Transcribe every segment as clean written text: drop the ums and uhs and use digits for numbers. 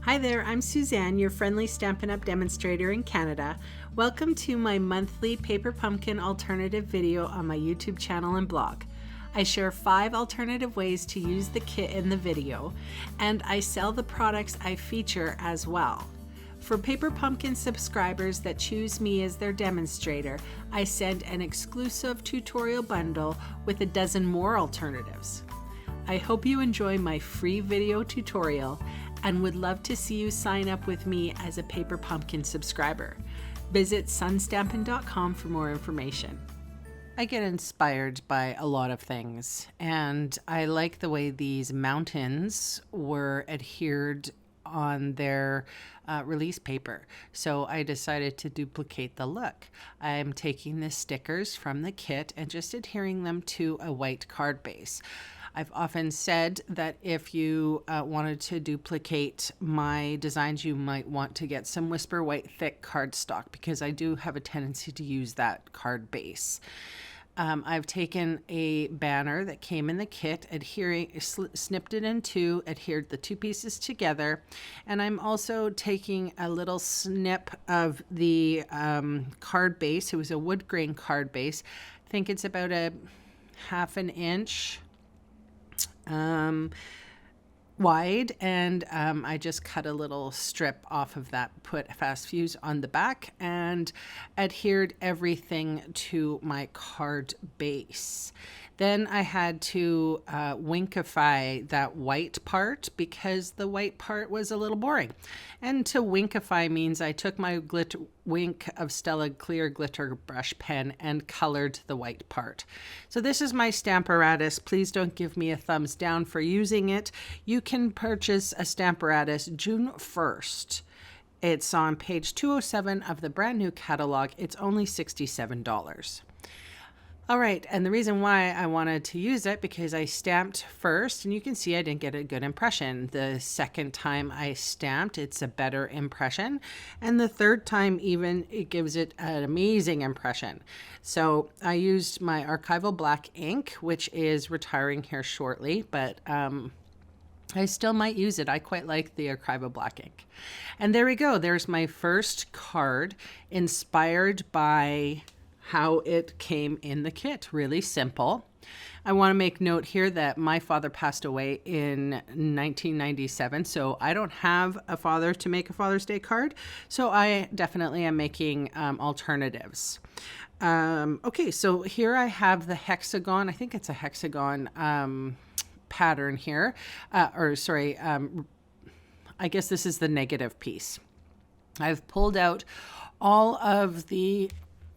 Hi there, I'm Suzanne, your friendly Stampin' Up! Demonstrator in Canada. Welcome to my monthly paper pumpkin alternative video on my YouTube channel and blog. I share 5 alternative ways to use the kit in the video, and I sell the products I feature as well. For Paper Pumpkin subscribers that choose me as their demonstrator, I send an exclusive tutorial bundle with a dozen more alternatives. I hope you enjoy my free video tutorial and would love to see you sign up with me as a Paper Pumpkin subscriber. Visit sunstampin.com for more information. I get inspired by a lot of things, and I like the way these mountains were adhered on their release paper. So I decided to duplicate the look. I'm taking the stickers from the kit and just adhering them to a white card base. I've often said that if you wanted to duplicate my designs, you might want to get some Whisper White thick cardstock because I do have a tendency to use that card base. I've taken a banner that came in the kit, snipped it in two, adhered the two pieces together, and I'm also taking a little snip of the card base. It was a wood grain card base. I think it's about a ½ inch wide, and I just cut a little strip off of that, put fast fuse on the back, and adhered everything to my card base. Then I had to winkify that white part because the white part was a little boring. And to winkify means I took my Wink of Stella clear glitter brush pen and colored the white part. So this is my Stamparatus. Please don't give me a thumbs down for using it. You can purchase a Stamparatus June 1st. It's on page 207 of the brand new catalog. It's only $67. All right, and the reason why I wanted to use it because I stamped first, and you can see I didn't get a good impression. The second time I stamped, it's a better impression, and the third time even, it gives it an amazing impression. So I used my archival black ink, which is retiring here shortly, but I still might use it. I quite like the archival black ink. And there we go. There's my first card inspired by how it came in the kit. Really simple. I want to make note here that my father passed away in 1997, so I don't have a father to make a Father's Day card, so I definitely am making alternatives. Okay, so here I have the hexagon. I think it's a hexagon pattern here, I guess this is the negative piece. I've pulled out all of the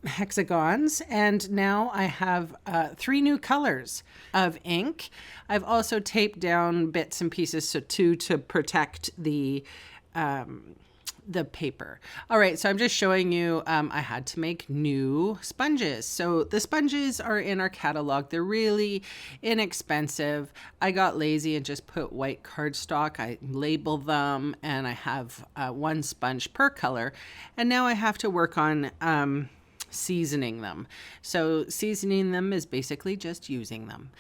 hexagons, and now I have 3 new colors of ink. I've also taped down bits and pieces to protect the paper. All right, so I'm just showing you I had to make new sponges. So the sponges are in our catalog. They're really inexpensive. I got lazy and just put white cardstock. I label them, and I have 1 sponge per color, and now I have to work on seasoning them. So seasoning them is basically just using them.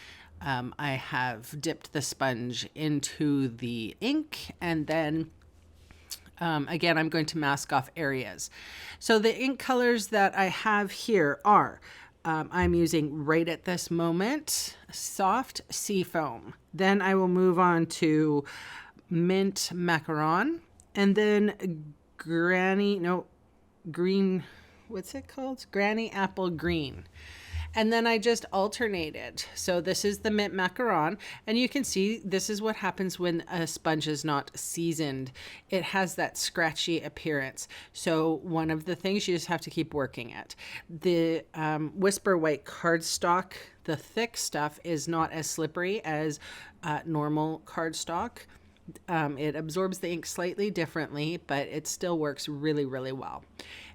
I have dipped the sponge into the ink, and then again, I'm going to mask off areas. So the ink colors that I have here are, I'm using right at this moment, soft seafoam. Then I will move on to mint macaron, and then what's it called? Granny apple green. And then I just alternated. So this is the mint macaron, and you can see this is what happens when a sponge is not seasoned. It has that scratchy appearance. So one of the things you just have to keep working at. The Whisper White cardstock, the thick stuff, is not as slippery as normal cardstock. It absorbs the ink slightly differently, but it still works really, really well.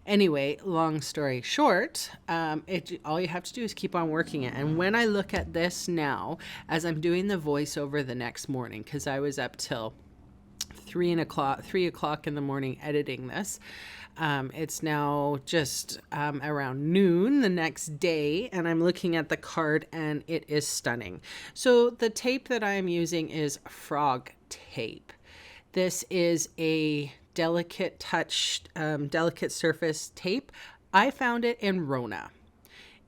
Anyway, long story short, all you have to do is keep on working it. And when I look at this now, as I'm doing the voiceover the next morning, because I was up till 3 o'clock in the morning editing this, it's now just around noon the next day, and I'm looking at the card, and it is stunning. So the tape that I'm using is frog tape. This is a delicate touch, delicate surface tape. I found it in Rona.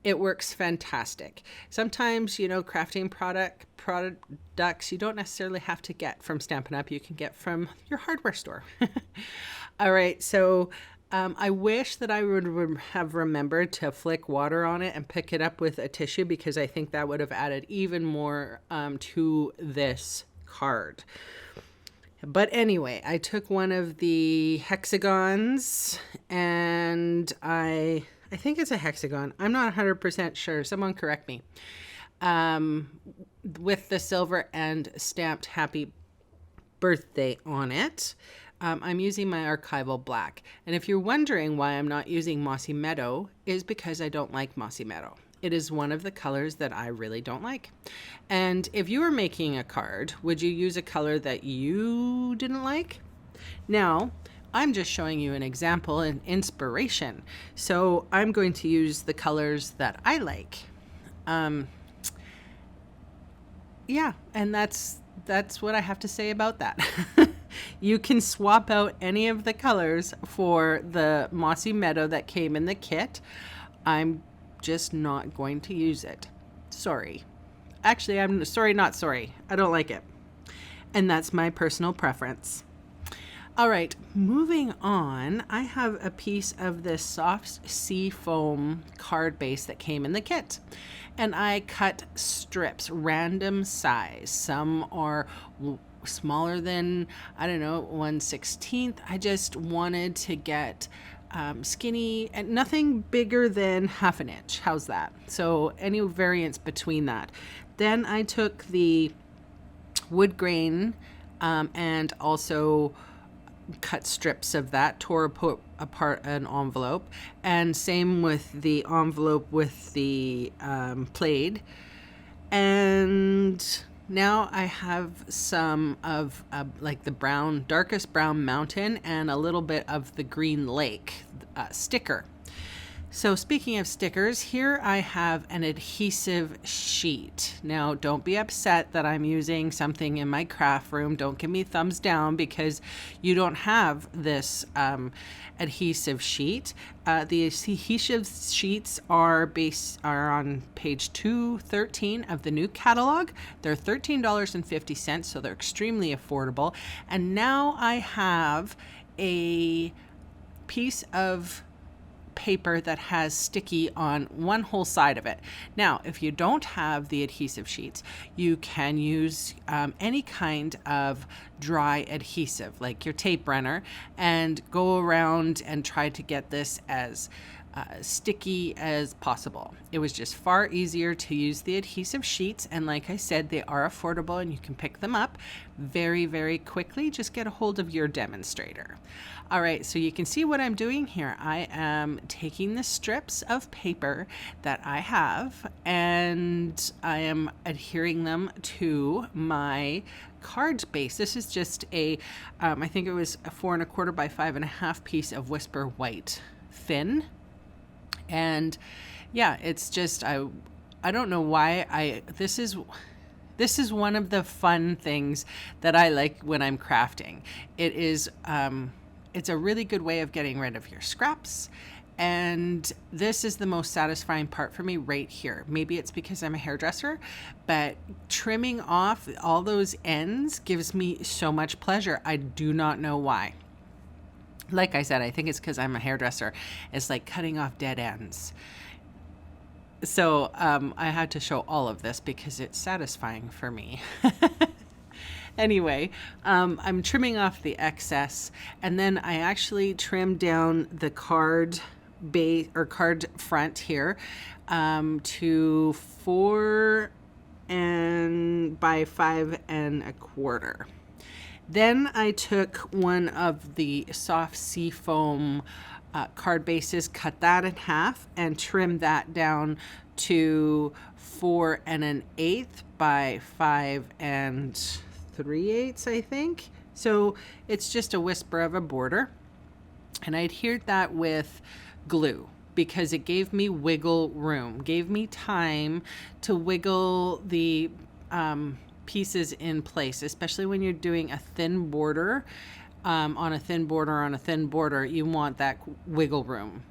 It works fantastic. Sometimes, you know, crafting products you don't necessarily have to get from Stampin' Up. You can get from your hardware store. All right, so I wish that I would have remembered to flick water on it and pick it up with a tissue, because I think that would have added even more to this card. But anyway, I took one of the hexagons, and I think it's a hexagon. I'm not 100% sure. Someone correct me. With the silver and stamped happy birthday on it. I'm using my archival black. And if you're wondering why I'm not using Mossy Meadow, is because I don't like Mossy Meadow. It is one of the colors that I really don't like. And if you were making a card, would you use a color that you didn't like? Now, I'm just showing you an example and inspiration. So I'm going to use the colors that I like. Yeah, and that's what I have to say about that. You can swap out any of the colors for the Mossy Meadow that came in the kit. I'm just not going to use it. Sorry. Actually, I'm sorry, not sorry. I don't like it. And that's my personal preference. All right, moving on, I have a piece of this soft sea foam card base that came in the kit. And I cut strips, random size. Some are smaller than, I don't know, 1/16. I just wanted to get skinny and nothing bigger than 1/2 inch. How's that? So any variance between that. Then I took the wood grain and also cut strips of that, tore apart an envelope, and same with the envelope with the plaid. And now I have some of like the brown, darkest brown mountain and a little bit of the green lake sticker. So speaking of stickers, here I have an adhesive sheet. Now, don't be upset that I'm using something in my craft room. Don't give me thumbs down because you don't have this adhesive sheet. The adhesive sheets are on page 213 of the new catalog. They're $13.50, so they're extremely affordable. And now I have a piece of paper that has sticky on one whole side of it. Now, if you don't have the adhesive sheets, you can use any kind of dry adhesive, like your tape runner, and go around and try to get this as sticky as possible. It was just far easier to use the adhesive sheets, and like I said, they are affordable and you can pick them up very, very quickly. Just get a hold of your demonstrator. All right, so you can see what I'm doing here. I am taking the strips of paper that I have and I am adhering them to my card base. This is just a, I think it was a 4 1/4 by 5 1/2 piece of Whisper White thin. And yeah, it's just, I don't know why this is one of the fun things that I like when I'm crafting. It is, it's a really good way of getting rid of your scraps. And this is the most satisfying part for me right here. Maybe it's because I'm a hairdresser, but trimming off all those ends gives me so much pleasure. I do not know why. Like I said, I think it's because I'm a hairdresser. It's like cutting off dead ends. So I had to show all of this because it's satisfying for me. Anyway, I'm trimming off the excess, and then I actually trimmed down the card base or card front here to 4 by 5 1/4. Then I took one of the soft sea foam card bases, cut that in half, and trimmed that down to 4 1/8 by 5 3/8, I think. So it's just a whisper of a border. And I adhered that with glue because it gave me wiggle room, gave me time to wiggle the pieces in place, especially when you're doing a thin border, on a thin border, you want that wiggle room.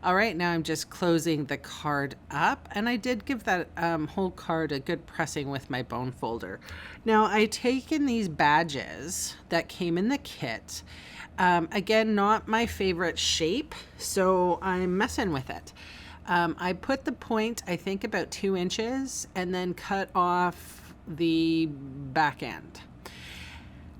All right, now I'm just closing the card up, and I did give that whole card a good pressing with my bone folder. Now I taken these badges that came in the kit. Again, not my favorite shape, so I'm messing with it. I put the point, I think about 2 inches, and then cut off the back end.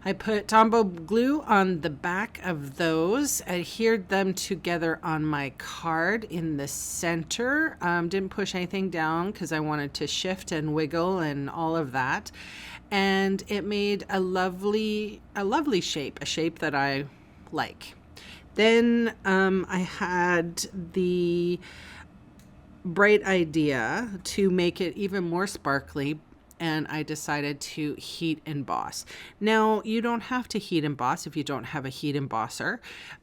I put Tombow glue on the back of those, adhered them together on my card in the center. Didn't push anything down because I wanted to shift and wiggle and all of that. And it made a lovely shape, a shape that I like. Then I had the bright idea to make it even more sparkly, and I decided to heat emboss. Now, you don't have to heat emboss if you don't have a heat embosser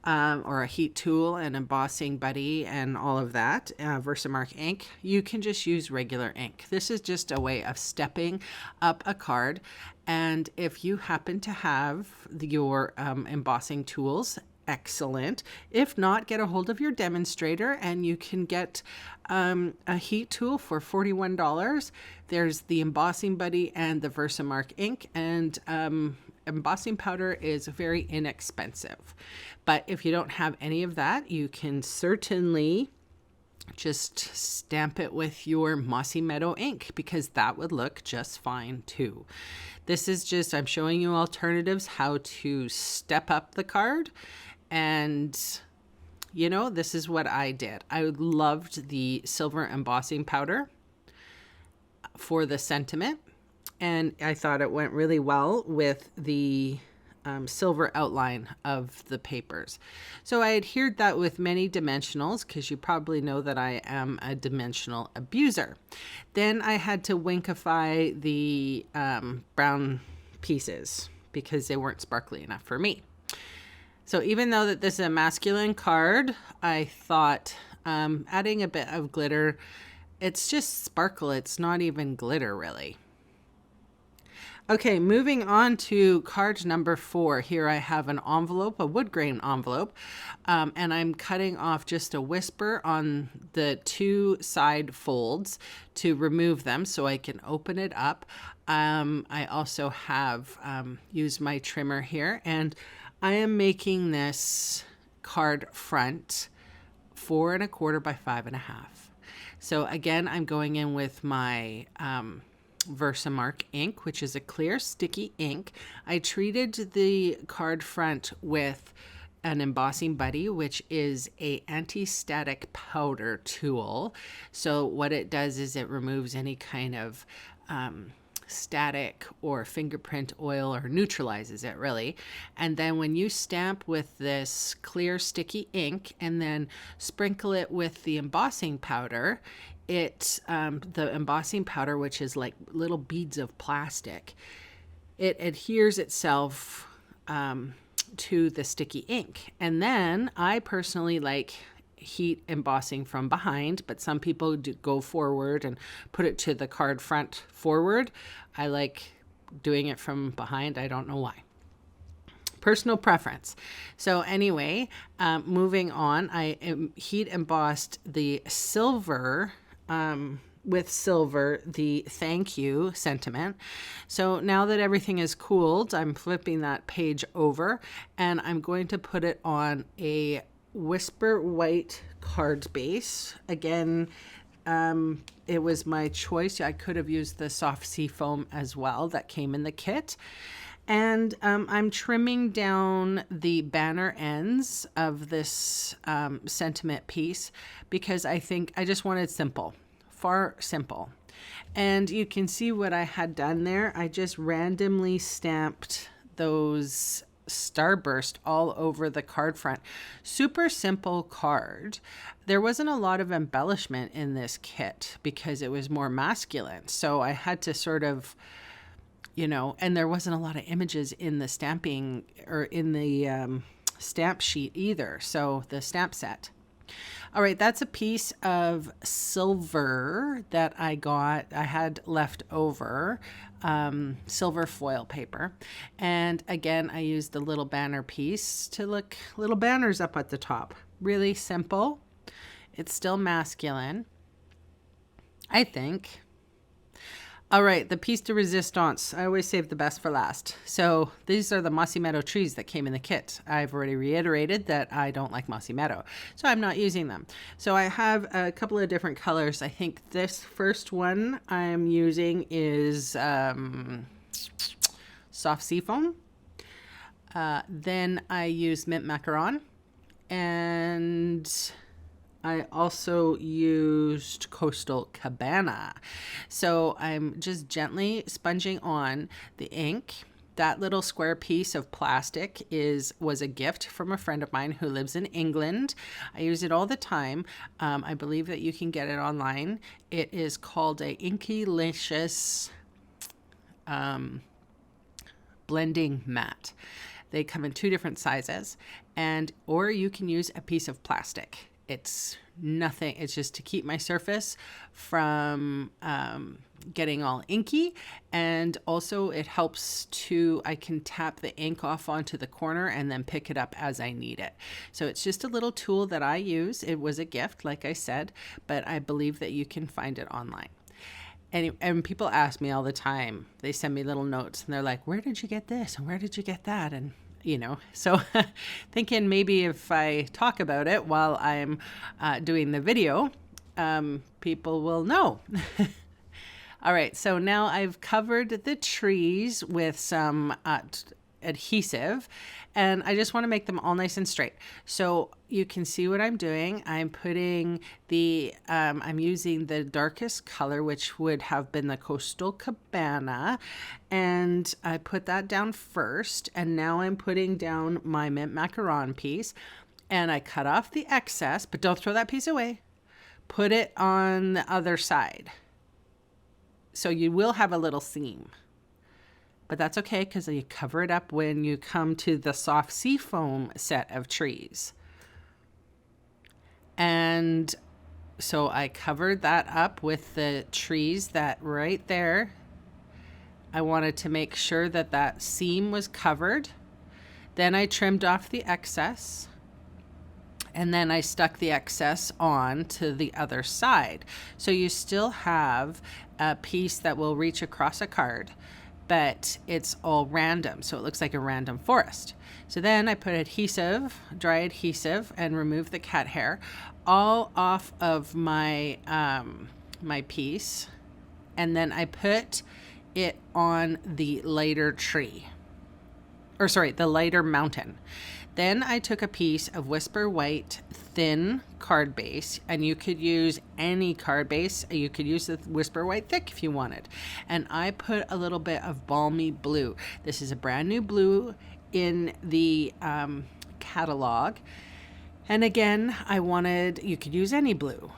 or a heat tool and embossing buddy and all of that, Versamark ink. You can just use regular ink. This is just a way of stepping up a card. And if you happen to have your embossing tools, excellent. If not, get a hold of your demonstrator and you can get a heat tool for $41. There's the embossing buddy and the Versamark ink, and embossing powder is very inexpensive. But if you don't have any of that, you can certainly just stamp it with your Mossy Meadow ink, because that would look just fine too. This is just, I'm showing you alternatives, how to step up the card. And you know, this is what I did. I loved the silver embossing powder for the sentiment, and I thought it went really well with the silver outline of the papers. So I adhered that with many dimensionals, because you probably know that I am a dimensional abuser. Then I had to winkify the brown pieces because they weren't sparkly enough for me. So even though that this is a masculine card, I thought adding a bit of glitter, it's just sparkle. It's not even glitter really. Okay, moving on to card number 4. Here I have an envelope, a wood grain envelope, and I'm cutting off just a whisper on the 2 side folds to remove them so I can open it up. I also have used my trimmer here, and I am making this card front 4 1/4 by 5 1/2. So again, I'm going in with my Versamark ink, which is a clear sticky ink. I treated the card front with an embossing buddy, which is a anti-static powder tool. So what it does is it removes any kind of static or fingerprint oil, or neutralizes it really. And then when you stamp with this clear sticky ink and then sprinkle it with the embossing powder, the embossing powder, which is like little beads of plastic, it adheres itself to the sticky ink. And then I personally like heat embossing from behind, but some people do go forward and put it to the card front forward. I like doing it from behind. I don't know why. Personal preference. So anyway, moving on, I heat embossed the silver with silver, the thank you sentiment. So now that everything is cooled, I'm flipping that page over and I'm going to put it on a Whisper white card base. Again, it was my choice. I could have used the soft sea foam as well that came in the kit. And I'm trimming down the banner ends of this sentiment piece because I think I just wanted simple, far simple. And you can see what I had done there. I just randomly stamped those starburst all over the card front. Super simple card. There wasn't a lot of embellishment in this kit because it was more masculine. So I had to sort of, you know, and there wasn't a lot of images in the stamping or in the stamp sheet either. So the stamp set. All right, that's a piece of silver that I had left over, silver foil paper. And again, I used the little banner piece to look little banners up at the top. Really simple. It's still masculine, I think. All right, the piece de resistance. I always save the best for last. So these are the mossy meadow trees that came in the kit. I've already reiterated that I don't like mossy meadow, so I'm not using them. So I have a couple of different colors. I think this first one I'm using is soft seafoam. Then I use mint macaron, and I also used Coastal Cabana. So I'm just gently sponging on the ink. That little square piece of plastic was a gift from a friend of mine who lives in England. I use it all the time. I believe that you can get it online. It is called a Inkylicious blending mat. They come in 2 different sizes, or you can use a piece of plastic. It's nothing. It's just to keep my surface from getting all inky. And also it helps I can tap the ink off onto the corner and then pick it up as I need it. So it's just a little tool that I use. It was a gift, like I said, but I believe that you can find it online. And people ask me all the time. They send me little notes and they're like, where did you get this? And where did you get that? And so thinking maybe if I talk about it while I'm doing the video, people will know. All right, so now I've covered the trees with some adhesive, and I just want to make them all nice and straight. So you can see what I'm doing. I'm putting I'm using the darkest color, which would have been the Coastal Cabana, and I put that down first, and now I'm putting down my mint macaron piece, and I cut off the excess, but don't throw that piece away. Put it on the other side. So you will have a little seam. But that's okay because you cover it up when you come to the soft seafoam set of trees. And so I covered that up with the trees that right there. I wanted to make sure that that seam was covered. Then I trimmed off the excess. And then I stuck the excess on to the other side. So you still have a piece that will reach across a card, but it's all random, so it looks like a random forest. So then I put adhesive, dry adhesive, and remove the cat hair all off of my my piece, and then I put it on the lighter tree, or sorry, the lighter mountain. Then I took a piece of Whisper White thin card base, and you could use any card base. You could use the Whisper White thick if you wanted. And I put a little bit of Balmy Blue. This is a brand new blue in the catalog. And again, you could use any blue.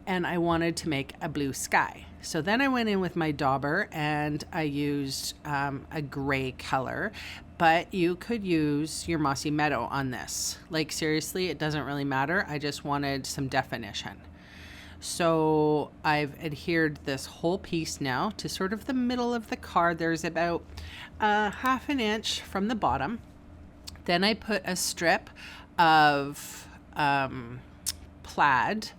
And I wanted to make a blue sky. So then I went in with my dauber and I used a gray color, but you could use your mossy meadow on this. Like seriously, it doesn't really matter. I just wanted some definition. So I've adhered this whole piece now to sort of the middle of the card. There's about half an inch from the bottom. Then I put a strip of plaid,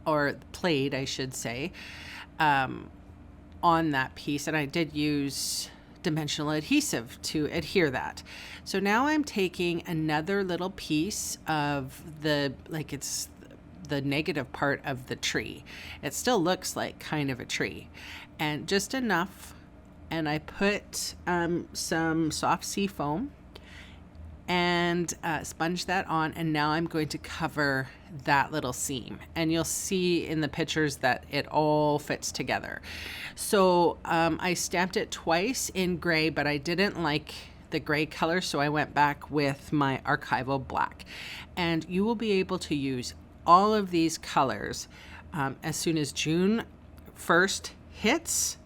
or plaid, I should say, on that piece. And I did use dimensional adhesive to adhere that. So now I'm taking another little piece of it's the negative part of the tree. It still looks like kind of a tree, and just enough. And I put some soft sea foam and sponge that on, and now I'm going to cover that little seam, and you'll see in the pictures that it all fits together. So I stamped it twice in gray, but I didn't like the gray color, so I went back with my archival black. And you will be able to use all of these colors as soon as June 1st hits.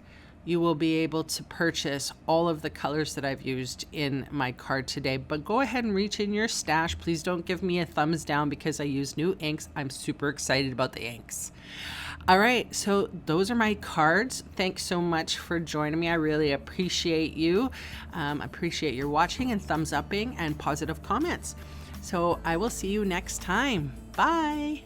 you will be able to purchase all of the colors that I've used in my card today. But go ahead and reach in your stash. Please don't give me a thumbs down because I use new inks. I'm super excited about the inks. All right, so those are my cards. Thanks so much for joining me. I really appreciate you. Appreciate your watching and thumbs upping and positive comments. So I will see you next time. Bye.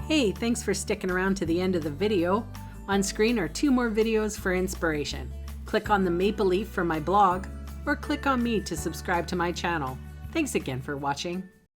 Hey, thanks for sticking around to the end of the video. On screen are 2 more videos for inspiration. Click on the maple leaf for my blog, or click on me to subscribe to my channel. Thanks again for watching.